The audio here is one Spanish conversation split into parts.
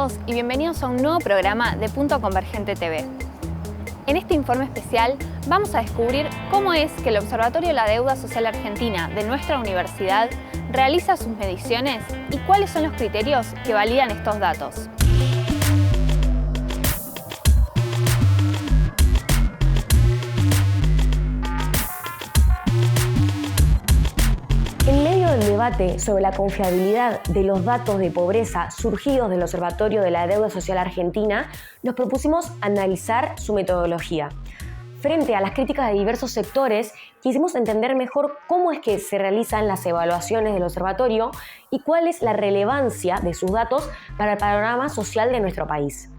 todos y bienvenidos a un nuevo programa de Punto Convergente TV. En este informe especial vamos a descubrir cómo es que el Observatorio de la Deuda Social Argentina de nuestra universidad realiza sus mediciones y cuáles son los criterios que validan estos datos. En medio del debate sobre la confiabilidad de los datos de pobreza surgidos del Observatorio de la Deuda Social Argentina, nos propusimos analizar su metodología. Frente a las críticas de diversos sectores, quisimos entender mejor cómo es que se realizan las evaluaciones del observatorio y cuál es la relevancia de sus datos para el panorama social de nuestro país.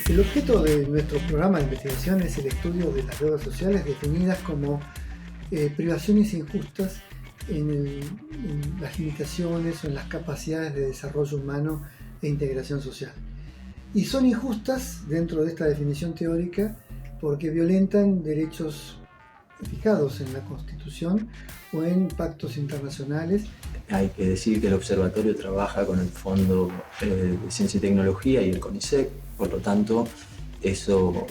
El objeto de nuestro programa de investigación es el estudio de las deudas sociales definidas como privaciones injustas en las limitaciones o en las capacidades de desarrollo humano e integración social. Y son injustas dentro de esta definición teórica porque violentan derechos fijados en la Constitución o en pactos internacionales. Hay que decir que el observatorio trabaja con el Fondo de Ciencia y Tecnología y el CONICET, por lo tanto eso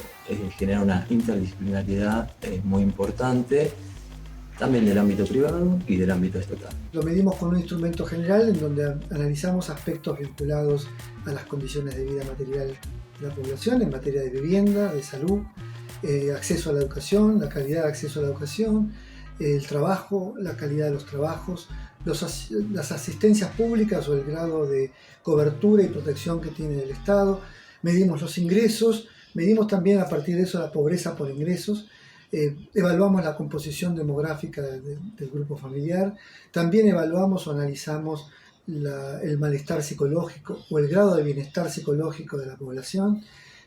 genera una interdisciplinariedad muy importante, también del ámbito privado y del ámbito estatal. Lo medimos con un instrumento general en donde analizamos aspectos vinculados a las condiciones de vida material de la población en materia de vivienda, de salud, acceso a la educación, la calidad de acceso a la educación, el trabajo, la calidad de los trabajos, las asistencias públicas o el grado de cobertura y protección que tiene el Estado. Medimos los ingresos, medimos también a partir de eso la pobreza por ingresos, evaluamos la composición demográfica del grupo familiar, también evaluamos o analizamos el malestar psicológico o el grado de bienestar psicológico de la población,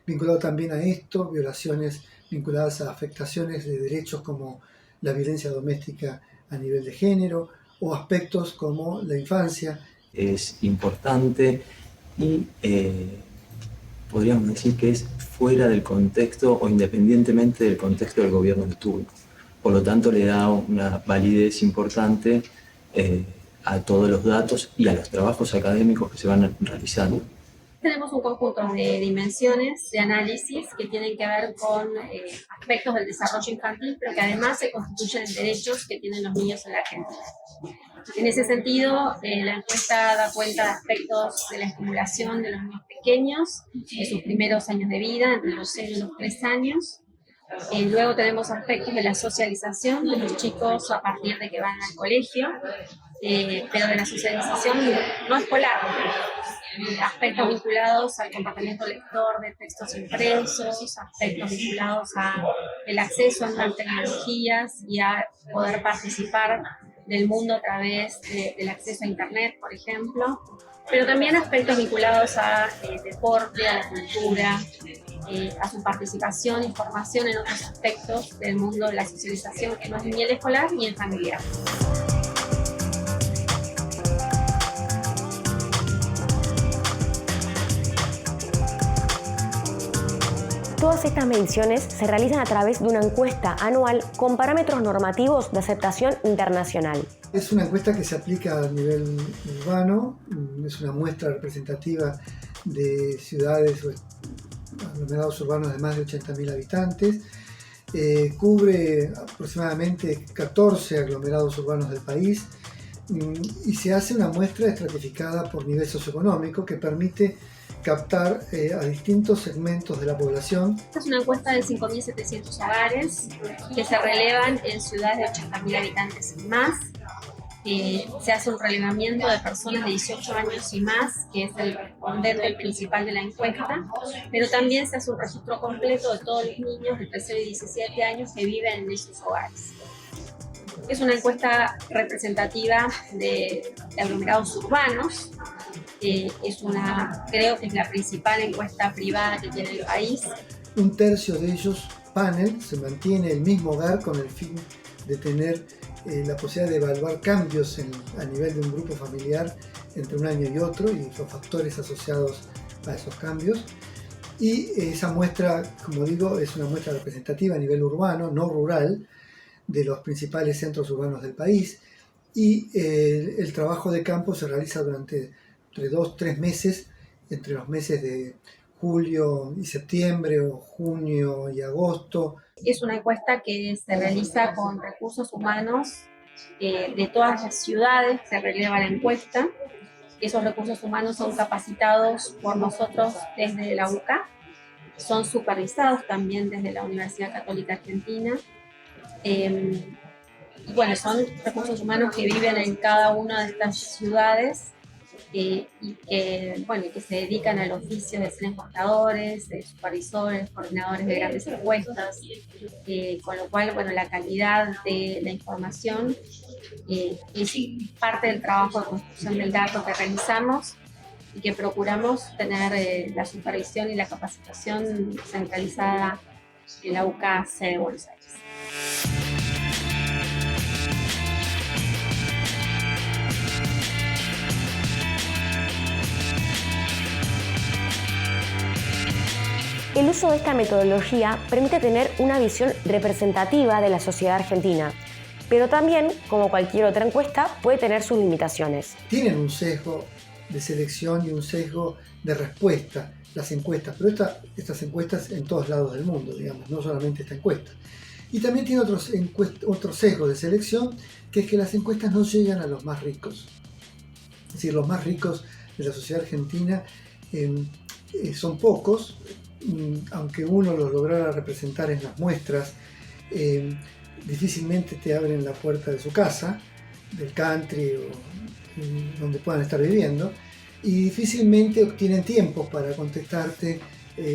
vinculado también a esto, violaciones vinculadas a afectaciones de derechos como la violencia doméstica a nivel de género o aspectos como la infancia. Es importante y podríamos decir que es fuera del contexto o independientemente del contexto del gobierno de turno. Por lo tanto, le da una validez importante a todos los datos y a los trabajos académicos que se van realizando. Tenemos un conjunto de dimensiones de análisis que tienen que ver con aspectos del desarrollo infantil, pero que además se constituyen en derechos que tienen los niños en la Argentina. En ese sentido, la encuesta da cuenta de aspectos de la estimulación de los niños pequeños, de sus primeros años de vida, entre los 0 y los 3 años. Luego tenemos aspectos de la socialización de los chicos a partir de que van al colegio, pero de la socialización no escolar. Aspectos vinculados al comportamiento lector de textos impresos, aspectos vinculados al acceso a nuevas tecnologías y a poder participar del mundo a través del acceso a Internet, por ejemplo, pero también aspectos vinculados a deporte, a la cultura, a su participación y formación en otros aspectos del mundo de la socialización que no es ni el escolar ni el familiar. Todas estas mediciones se realizan a través de una encuesta anual con parámetros normativos de aceptación internacional. Es una encuesta que se aplica a nivel urbano, es una muestra representativa de ciudades o aglomerados urbanos de más de 80.000 habitantes, cubre aproximadamente 14 aglomerados urbanos del país y se hace una muestra estratificada por nivel socioeconómico que permite captar a distintos segmentos de la población. Esta es una encuesta de 5.700 hogares que se relevan en ciudades de 80.000 habitantes y más. Se hace un relevamiento de personas de 18 años y más, que es el respondente principal de la encuesta, pero también se hace un registro completo de todos los niños de 13 y 17 años que viven en esos hogares. Es una encuesta representativa de aglomerados urbanos. Creo que es la principal encuesta privada que tiene el país. Un tercio de ellos, panel, se mantiene el mismo hogar con el fin de tener la posibilidad de evaluar cambios a nivel de un grupo familiar entre un año y otro y los factores asociados a esos cambios. Y esa muestra, como digo, es una muestra representativa a nivel urbano, no rural, de los principales centros urbanos del país, y el trabajo de campo se realiza durante entre 2-3 meses, entre los meses de julio y septiembre o junio y agosto. Es una encuesta que se realiza con recursos humanos de todas las ciudades, se releva la encuesta. Esos recursos humanos son capacitados por nosotros desde la UCA, son supervisados también desde la Universidad Católica Argentina. Y bueno, son recursos humanos que viven en cada una de estas ciudades y que se dedican al oficio de ser encuestadores, de supervisores, coordinadores de grandes encuestas, con lo cual, bueno, la calidad de la información es parte del trabajo de construcción del dato que realizamos y que procuramos tener la supervisión y la capacitación centralizada en la UCAC de Buenos Aires. El uso de esta metodología permite tener una visión representativa de la sociedad argentina, pero también, como cualquier otra encuesta, puede tener sus limitaciones. Tienen un sesgo de selección y un sesgo de respuesta las encuestas, pero estas encuestas en todos lados del mundo, digamos, no solamente esta encuesta. Y también tiene otro sesgo de selección, que es que las encuestas no llegan a los más ricos. Es decir, los más ricos de la sociedad argentina son pocos, aunque uno los lograra representar en las muestras, difícilmente te abren la puerta de su casa, del country o donde puedan estar viviendo, y difícilmente obtienen tiempo para contestarte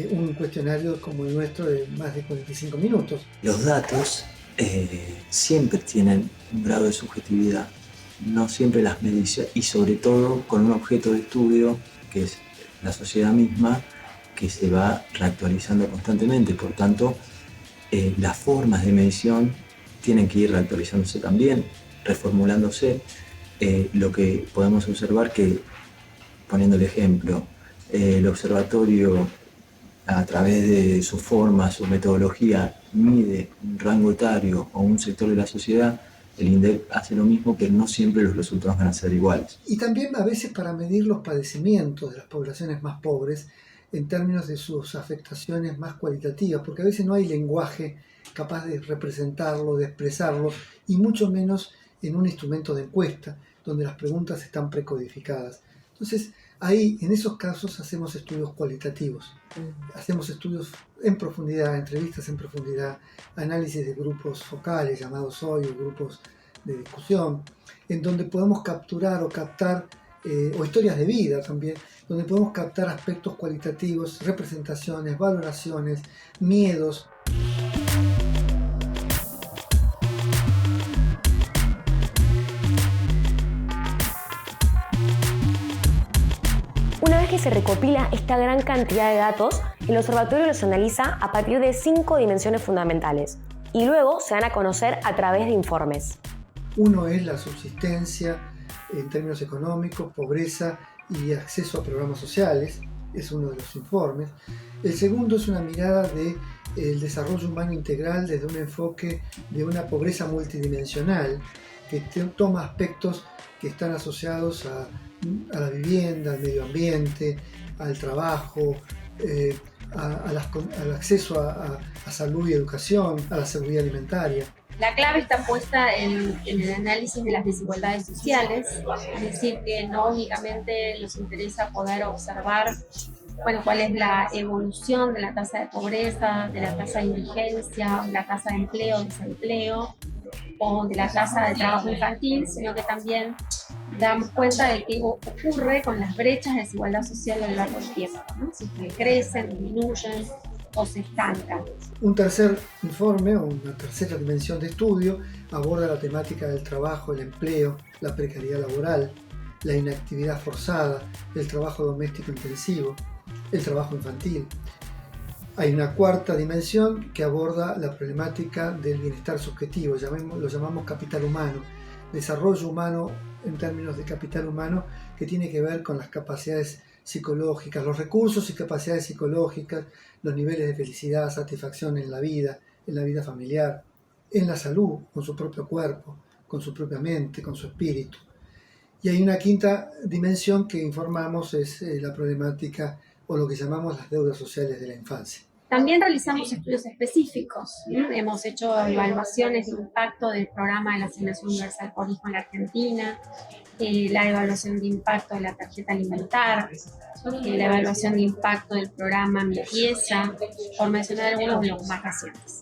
un cuestionario como el nuestro de más de 45 minutos. Los datos siempre tienen un grado de subjetividad, no siempre las mediciones, y sobre todo con un objeto de estudio que es la sociedad misma, que se va reactualizando constantemente. Por tanto, las formas de medición tienen que ir reactualizándose también, reformulándose. Lo que podemos observar que, poniendo el ejemplo, el observatorio a través de su forma, su metodología, mide un rango etario o un sector de la sociedad, el INDEC hace lo mismo, pero no siempre los resultados van a ser iguales. Y también a veces para medir los padecimientos de las poblaciones más pobres, en términos de sus afectaciones más cualitativas, porque a veces no hay lenguaje capaz de representarlo, de expresarlo, y mucho menos en un instrumento de encuesta, donde las preguntas están precodificadas. Entonces, ahí, en esos casos, hacemos estudios cualitativos. Hacemos estudios en profundidad, entrevistas en profundidad, análisis de grupos focales, llamados hoy, o grupos de discusión, en donde podemos capturar o captar, o historias de vida también, donde podemos captar aspectos cualitativos, representaciones, valoraciones, miedos. Una vez que se recopila esta gran cantidad de datos, el observatorio los analiza a partir de 5 dimensiones fundamentales y luego se dan a conocer a través de informes. Uno es la subsistencia en términos económicos, pobreza y acceso a programas sociales, es uno de los informes. El segundo es una mirada del desarrollo humano integral desde un enfoque de una pobreza multidimensional que toma aspectos que están asociados a la vivienda, al medio ambiente, al trabajo, al acceso a salud y educación, a la seguridad alimentaria. La clave está puesta en el análisis de las desigualdades sociales, es decir, que no únicamente nos interesa poder observar cuál es la evolución de la tasa de pobreza, de la tasa de indigencia, de la tasa de empleo, desempleo o de la tasa de trabajo infantil, sino que también damos cuenta de qué ocurre con las brechas de desigualdad social a lo largo del tiempo, ¿no? Si crecen, disminuyen o se estancan. Un tercer informe, o una tercera dimensión de estudio, aborda la temática del trabajo, el empleo, la precariedad laboral, la inactividad forzada, el trabajo doméstico intensivo, el trabajo infantil. Hay una cuarta dimensión que aborda la problemática del bienestar subjetivo, lo llamamos capital humano, desarrollo humano en términos de capital humano, que tiene que ver con las capacidades psicológicas, los recursos y capacidades psicológicas, los niveles de felicidad, satisfacción en la vida familiar. en la salud, con su propio cuerpo, con su propia mente, con su espíritu. Y hay una quinta dimensión que informamos, es la problemática o lo que llamamos las deudas sociales de la infancia. También realizamos estudios específicos. Hemos hecho evaluaciones de impacto del programa de la Asignación Universal por Hijo en la Argentina, la evaluación de impacto de la tarjeta alimentar, la evaluación de impacto del programa Mi Pieza, por mencionar algunos de los más recientes.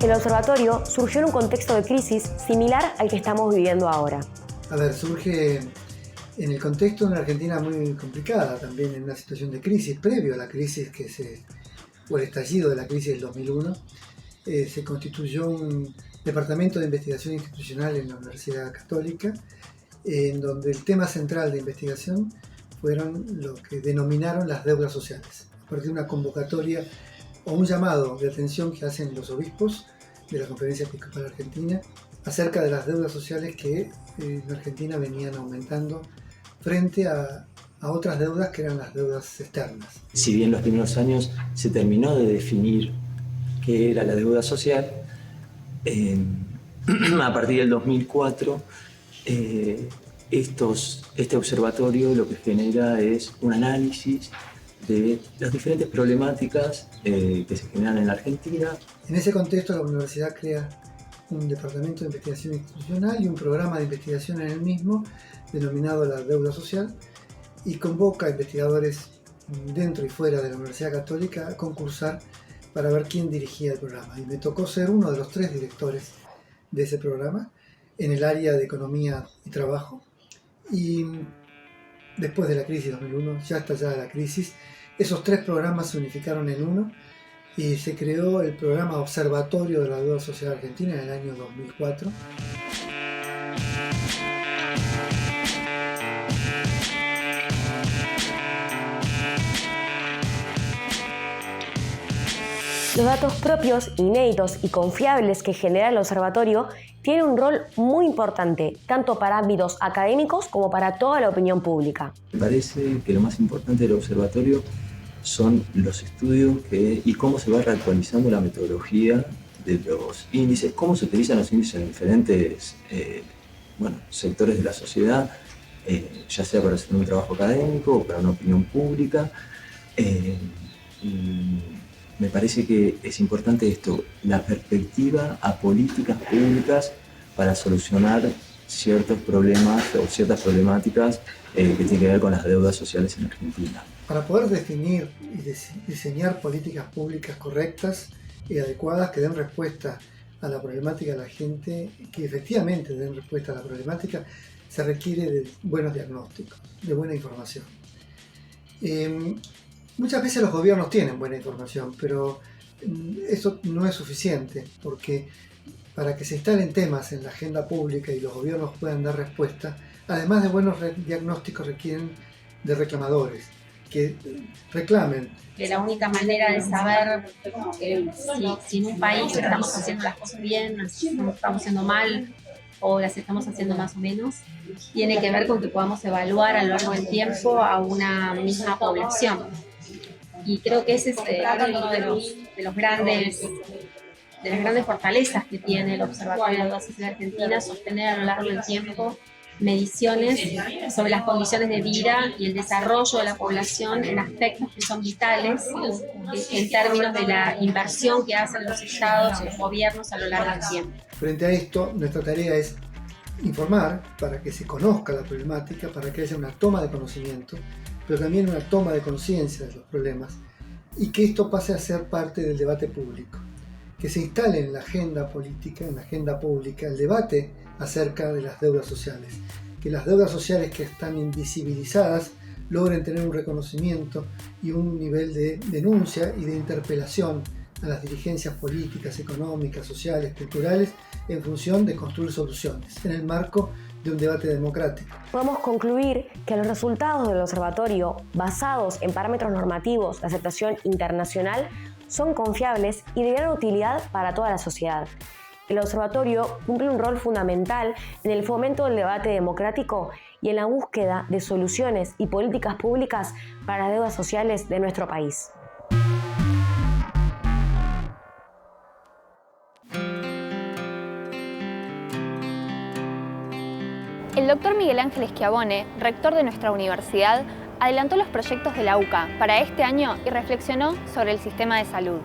El observatorio surgió en un contexto de crisis similar al que estamos viviendo ahora. A ver, surge en el contexto de una Argentina muy complicada, también en una situación de crisis, previo a la crisis o el estallido de la crisis del 2001, se constituyó un departamento de investigación institucional en la Universidad Católica, en donde el tema central de investigación fueron lo que denominaron las deudas sociales, a partir de una convocatoria o un llamado de atención que hacen los obispos de la Conferencia Episcopal Argentina acerca de las deudas sociales que en Argentina venían aumentando frente a otras deudas que eran las deudas externas. Si bien en los primeros años se terminó de definir qué era la deuda social, a partir del 2004 este observatorio lo que genera es un análisis de las diferentes problemáticas que se generan en la Argentina. En ese contexto, la universidad crea un departamento de investigación institucional y un programa de investigación en el mismo, denominado la deuda social, y convoca a investigadores dentro y fuera de la Universidad Católica a concursar para ver quién dirigía el programa. Y me tocó ser uno de los 3 directores de ese programa en el área de economía y trabajo. Y después de la crisis 2001, ya estallada la crisis, esos 3 programas se unificaron en uno y se creó el programa Observatorio de la Deuda Social Argentina en el año 2004. Los datos propios, inéditos y confiables que genera el observatorio tienen un rol muy importante, tanto para ámbitos académicos como para toda la opinión pública. Me parece que lo más importante del observatorio son los estudios y cómo se va reactualizando la metodología de los índices, cómo se utilizan los índices en diferentes sectores de la sociedad, ya sea para hacer un trabajo académico o para una opinión pública. Me parece que es importante esto, la perspectiva a políticas públicas para solucionar ciertos problemas o ciertas problemáticas que tienen que ver con las deudas sociales en Argentina. Para poder definir y diseñar políticas públicas correctas y adecuadas que den respuesta a la problemática de la gente, que efectivamente den respuesta a la problemática, se requiere de buenos diagnósticos, de buena información. Muchas veces los gobiernos tienen buena información, pero eso no es suficiente, porque para que se instalen temas en la agenda pública y los gobiernos puedan dar respuesta, además de buenos diagnósticos, requieren de reclamadores, que reclamen. Que la única manera de saber si en un país estamos haciendo las cosas bien, si estamos haciendo mal, o las estamos haciendo más o menos, tiene que ver con que podamos evaluar a lo largo del tiempo a una misma población. Y creo que ese es uno de las grandes fortalezas que tiene el Observatorio de la Deuda Social Argentina, sostener a lo largo del tiempo mediciones sobre las condiciones de vida y el desarrollo de la población en aspectos que son vitales en términos de la inversión que hacen los estados y los gobiernos a lo largo del tiempo. Frente a esto, nuestra tarea es informar para que se conozca la problemática, para que haya una toma de conocimiento, pero también una toma de conciencia de los problemas y que esto pase a ser parte del debate público, que se instale en la agenda política, en la agenda pública, el debate acerca de las deudas sociales, que las deudas sociales que están invisibilizadas logren tener un reconocimiento y un nivel de denuncia y de interpelación a las dirigencias políticas, económicas, sociales, culturales, en función de construir soluciones, en el marco de un debate democrático. Podemos concluir que los resultados del observatorio, basados en parámetros normativos de aceptación internacional, son confiables y de gran utilidad para toda la sociedad. el observatorio cumple un rol fundamental en el fomento del debate democrático y en la búsqueda de soluciones y políticas públicas para las deudas sociales de nuestro país. El doctor Miguel Ángel Schiavone, rector de nuestra universidad, adelantó los proyectos de la UCA para este año y reflexionó sobre el sistema de salud.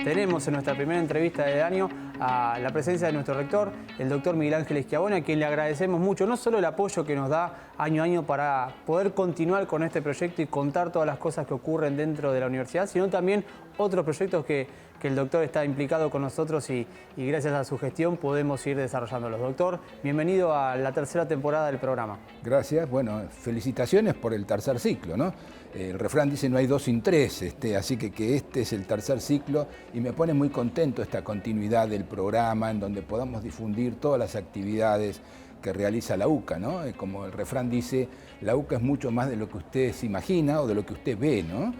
Tenemos en nuestra primera entrevista del año a la presencia de nuestro rector, el doctor Miguel Ángel Schiavone, a quien le agradecemos mucho, no solo el apoyo que nos da año a año para poder continuar con este proyecto y contar todas las cosas que ocurren dentro de la universidad, sino también otros proyectos que el doctor está implicado con nosotros y gracias a su gestión podemos ir desarrollándolos. Doctor, bienvenido a la tercera temporada del programa. Gracias, bueno, felicitaciones por el tercer ciclo, ¿no? El refrán dice no hay dos sin tres, así que este es el tercer ciclo y me pone muy contento esta continuidad del programa en donde podamos difundir todas las actividades que realiza la UCA, ¿no? Como el refrán dice, la UCA es mucho más de lo que usted se imagina o de lo que usted ve, ¿no?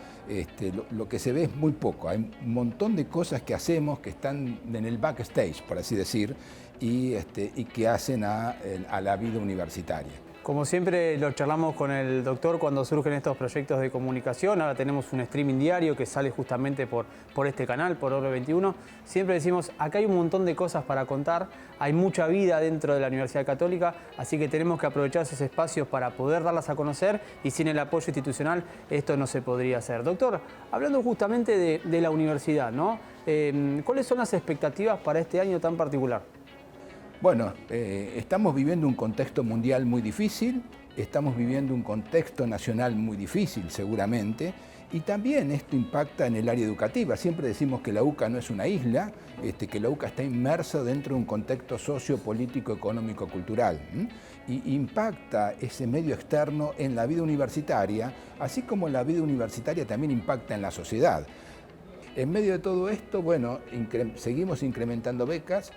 Lo que se ve es muy poco, hay un montón de cosas que hacemos que están en el backstage, por así decir, y que hacen a la vida universitaria. Como siempre lo charlamos con el doctor cuando surgen estos proyectos de comunicación. Ahora tenemos un streaming diario que sale justamente por este canal, por Orbe 21. Siempre decimos, acá hay un montón de cosas para contar, hay mucha vida dentro de la Universidad Católica, así que tenemos que aprovechar esos espacios para poder darlas a conocer y sin el apoyo institucional esto no se podría hacer. Doctor, hablando justamente de la universidad, ¿no? ¿Cuáles son las expectativas para este año tan particular? Bueno, estamos viviendo un contexto mundial muy difícil, estamos viviendo un contexto nacional muy difícil seguramente, y también esto impacta en el área educativa. Siempre decimos que la UCA no es una isla, que la UCA está inmersa dentro de un contexto sociopolítico, económico, cultural, y impacta ese medio externo en la vida universitaria, así como la vida universitaria también impacta en la sociedad. En medio de todo esto, bueno, seguimos incrementando becas,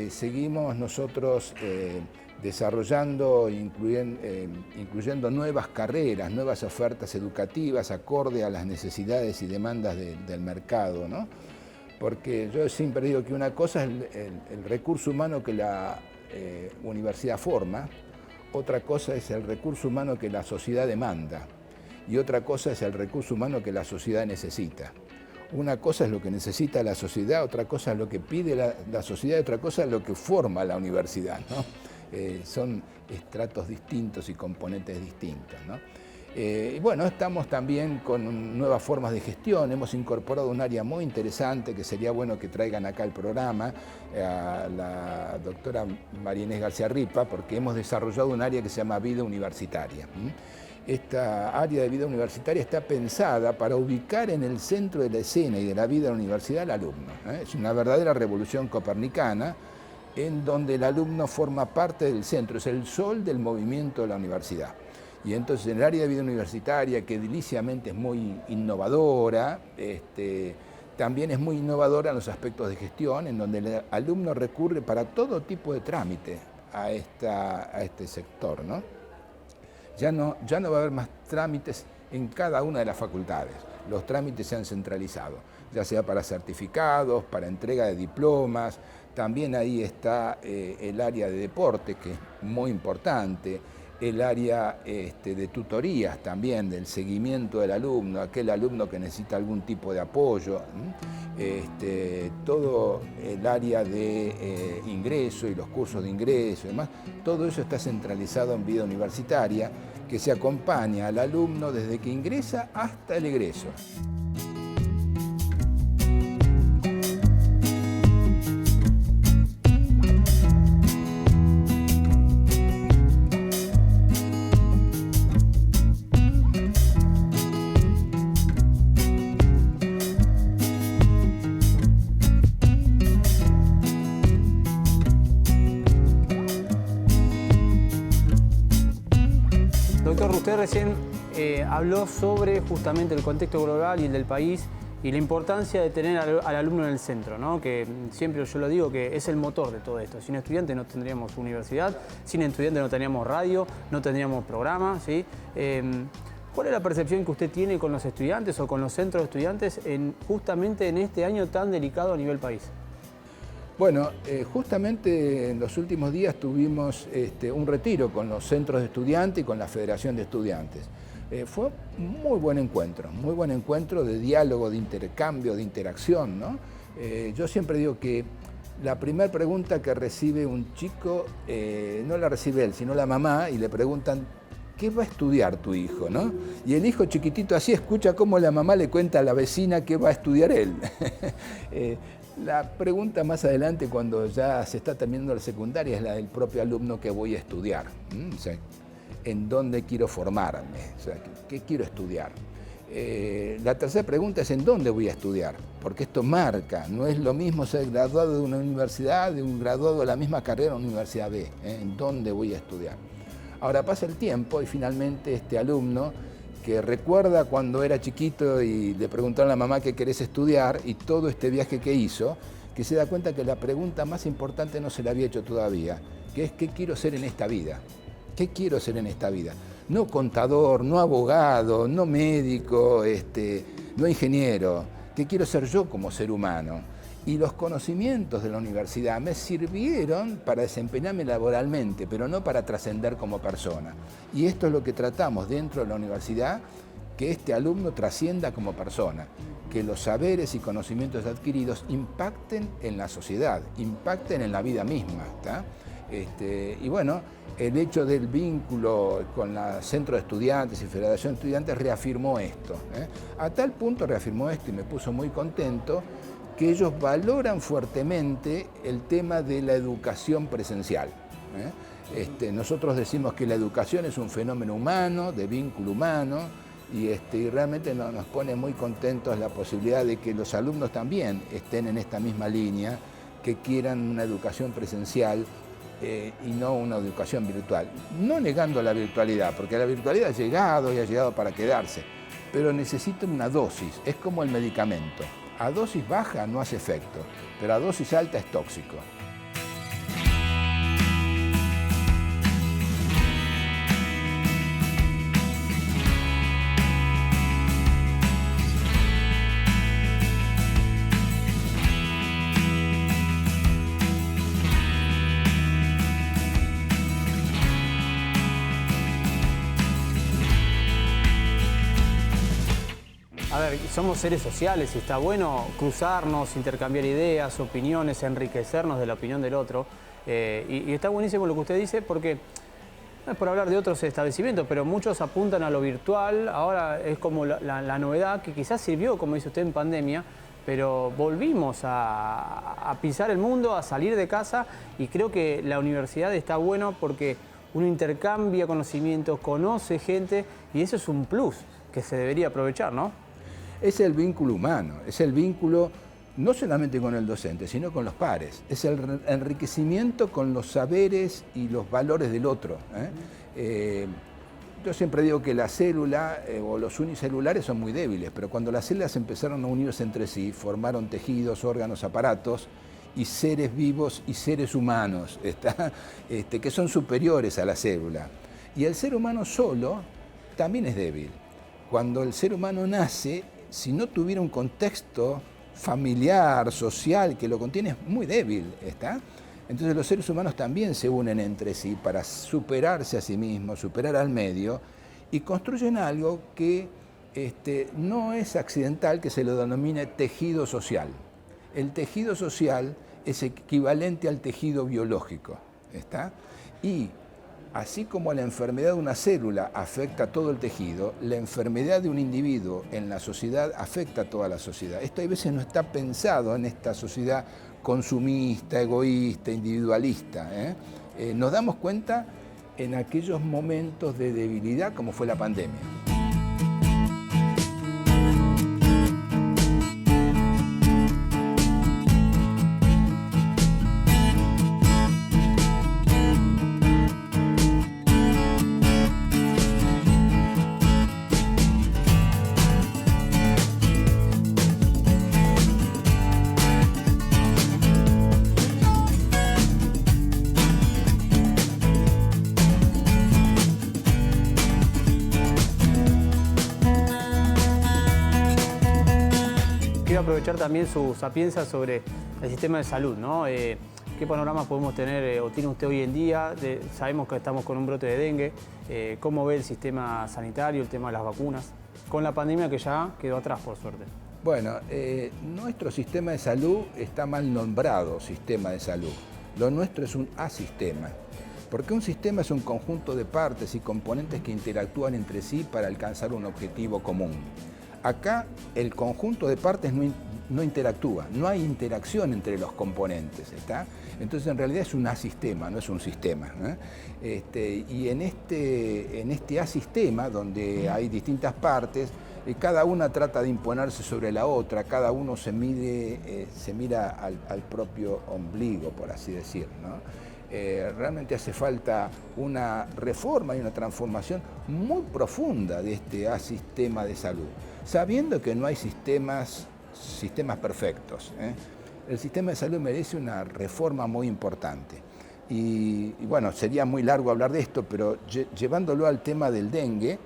seguimos nosotros desarrollando, incluyendo nuevas carreras, nuevas ofertas educativas acorde a las necesidades y demandas del mercado, ¿no? Porque yo siempre digo que una cosa es el recurso humano que la universidad forma, otra cosa es el recurso humano que la sociedad demanda y otra cosa es el recurso humano que la sociedad necesita. Una cosa es lo que necesita la sociedad, otra cosa es lo que pide la sociedad y otra cosa es lo que forma la universidad, ¿no? Son estratos distintos y componentes distintos, ¿no? Y bueno, estamos también con nuevas formas de gestión, hemos incorporado un área muy interesante que sería bueno que traigan acá al programa a la doctora María Inés García Ripa, porque hemos desarrollado un área que se llama Vida Universitaria. Esta área de vida universitaria está pensada para ubicar en el centro de la escena y de la vida de la universidad al alumno. Es una verdadera revolución copernicana en donde el alumno forma parte del centro, es el sol del movimiento de la universidad. Y entonces en el área de vida universitaria, que ediliciamente es muy innovadora, también es muy innovadora en los aspectos de gestión, en donde el alumno recurre para todo tipo de trámite a este sector, ¿no? Ya no va a haber más trámites en cada una de las facultades. Los trámites se han centralizado, ya sea para certificados, para entrega de diplomas. También ahí está el área de deporte, que es muy importante, el área de tutorías también, del seguimiento del alumno, aquel alumno que necesita algún tipo de apoyo, todo el área de ingreso y los cursos de ingreso y demás, todo eso está centralizado en vida universitaria, que se acompaña al alumno desde que ingresa hasta el egreso. usted recién habló sobre justamente el contexto global y el del país y la importancia de tener al alumno en el centro, ¿no? Que siempre yo lo digo que es el motor de todo esto. Sin estudiantes no tendríamos universidad, sin estudiantes no tendríamos radio, no tendríamos programa, ¿sí? ¿Cuál es la percepción que usted tiene con los estudiantes o con los centros de estudiantes justamente en este año tan delicado a nivel país? Bueno, justamente en los últimos días tuvimos un retiro con los centros de estudiantes y con la Federación de Estudiantes. Fue un muy buen encuentro de diálogo, de intercambio, de interacción, ¿no? Yo siempre digo que la primera pregunta que recibe un chico, no la recibe él, sino la mamá, y le preguntan, ¿qué va a estudiar tu hijo, no? Y el hijo chiquitito así escucha cómo la mamá le cuenta a la vecina qué va a estudiar él. La pregunta más adelante, cuando ya se está terminando la secundaria, es la del propio alumno que voy a estudiar. O sea, ¿en dónde quiero formarme? O sea, ¿qué quiero estudiar? La tercera pregunta es ¿en dónde voy a estudiar? Porque esto marca, no es lo mismo ser graduado de una universidad, de un graduado de la misma carrera en una universidad B. ¿En dónde voy a estudiar? Ahora pasa el tiempo y finalmente este alumno que recuerda cuando era chiquito y le preguntaron a la mamá qué querés estudiar y todo este viaje que hizo, que se da cuenta que la pregunta más importante no se la había hecho todavía, que es ¿qué quiero ser en esta vida? ¿Qué quiero ser en esta vida? No contador, no abogado, no médico, no ingeniero. ¿Qué quiero ser yo como ser humano? Y los conocimientos de la universidad me sirvieron para desempeñarme laboralmente, pero no para trascender como persona. Y esto es lo que tratamos dentro de la universidad, que este alumno trascienda como persona, que los saberes y conocimientos adquiridos impacten en la sociedad, impacten en la vida misma, ¿tá? Y bueno, el hecho del vínculo con el Centro de Estudiantes y Federación de Estudiantes reafirmó esto. A tal punto reafirmó esto y me puso muy contento, que ellos valoran fuertemente el tema de la educación presencial. Nosotros decimos que la educación es un fenómeno humano, de vínculo humano, y realmente nos pone muy contentos la posibilidad de que los alumnos también estén en esta misma línea, que quieran una educación presencial y no una educación virtual. No negando la virtualidad, porque la virtualidad ha llegado y ha llegado para quedarse, pero necesita una dosis, es como el medicamento. A dosis baja no hace efecto, pero a dosis alta es tóxico. A ver, somos seres sociales y está bueno cruzarnos, intercambiar ideas, opiniones, enriquecernos de la opinión del otro. Y está buenísimo lo que usted dice porque, no es por hablar de otros establecimientos, pero muchos apuntan a lo virtual. Ahora es como la novedad que quizás sirvió, como dice usted, en pandemia, pero volvimos a pisar el mundo, a salir de casa y creo que la universidad está bueno porque uno intercambia conocimientos, conoce gente y eso es un plus que se debería aprovechar, ¿no? Es el vínculo humano, es el vínculo no solamente con el docente, sino con los pares. Es el enriquecimiento con los saberes y los valores del otro. Yo siempre digo que la célula o los unicelulares son muy débiles, pero cuando las células empezaron a unirse entre sí, formaron tejidos, órganos, aparatos y seres vivos y seres humanos, que son superiores a la célula. Y el ser humano solo también es débil. Cuando el ser humano nace, si no tuviera un contexto familiar, social, que lo contiene, es muy débil, ¿está? Entonces los seres humanos también se unen entre sí para superarse a sí mismos, superar al medio, y construyen algo que no es accidental, que se lo denomine tejido social. El tejido social es equivalente al tejido biológico, ¿está? Y así como la enfermedad de una célula afecta a todo el tejido, la enfermedad de un individuo en la sociedad afecta a toda la sociedad. Esto a veces no está pensado en esta sociedad consumista, egoísta, individualista. Nos damos cuenta en aquellos momentos de debilidad como fue la pandemia. aprovechar también su sapiencia sobre el sistema de salud, ¿no? ¿Qué panoramas podemos tener o tiene usted hoy en día? Sabemos que estamos con un brote de dengue. ¿Cómo ve el sistema sanitario, el tema de las vacunas? Con la pandemia que ya quedó atrás, por suerte. Bueno, nuestro sistema de salud está mal nombrado sistema de salud. Lo nuestro es un asistema. Porque un sistema es un conjunto de partes y componentes que interactúan entre sí para alcanzar un objetivo común. Acá el conjunto de partes no interactúa, no hay interacción entre los componentes, ¿está? Entonces en realidad es un asistema, no es un sistema, ¿eh? Y en este asistema, donde hay distintas partes, cada una trata de imponerse sobre la otra, cada uno se mira al propio ombligo, por así decir, ¿no? Realmente hace falta una reforma y una transformación muy profunda de este asistema de salud, sabiendo que no hay sistemas perfectos, ¿eh? El sistema de salud merece una reforma muy importante. Y bueno, sería muy largo hablar de esto, pero llevándolo al tema del dengue,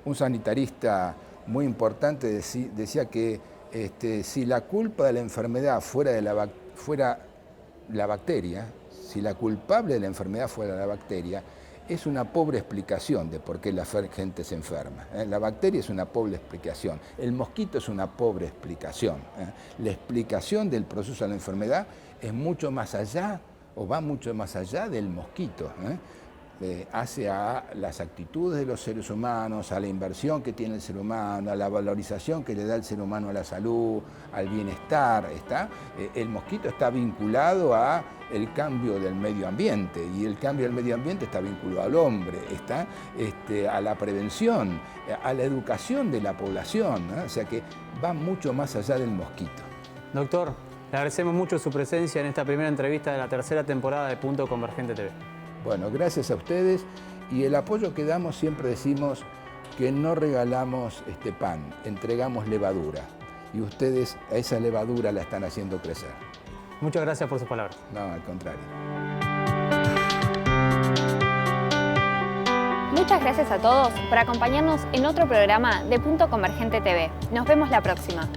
un sanitarista muy importante decía que si la culpa de la enfermedad fuera la bacteria, si la culpable de la enfermedad fuera la bacteria, es una pobre explicación de por qué la gente se enferma, ¿eh? La bacteria es una pobre explicación, el mosquito es una pobre explicación, ¿eh? La explicación del proceso de la enfermedad es mucho más allá, o va mucho más allá del mosquito, ¿eh? Hace a las actitudes de los seres humanos, a la inversión que tiene el ser humano, a la valorización que le da el ser humano a la salud, al bienestar. El mosquito está vinculado a el cambio del medio ambiente, y el cambio del medio ambiente está vinculado al hombre, a la prevención, a la educación de la población, ¿no? O sea que va mucho más allá del mosquito. Doctor, le agradecemos mucho su presencia en esta primera entrevista de la tercera temporada de Punto Convergente TV. Bueno, gracias a ustedes, y el apoyo que damos, siempre decimos que no regalamos pan, entregamos levadura, y ustedes a esa levadura la están haciendo crecer. Muchas gracias por sus palabras. No, al contrario. Muchas gracias a todos por acompañarnos en otro programa de Punto Convergente TV. Nos vemos la próxima.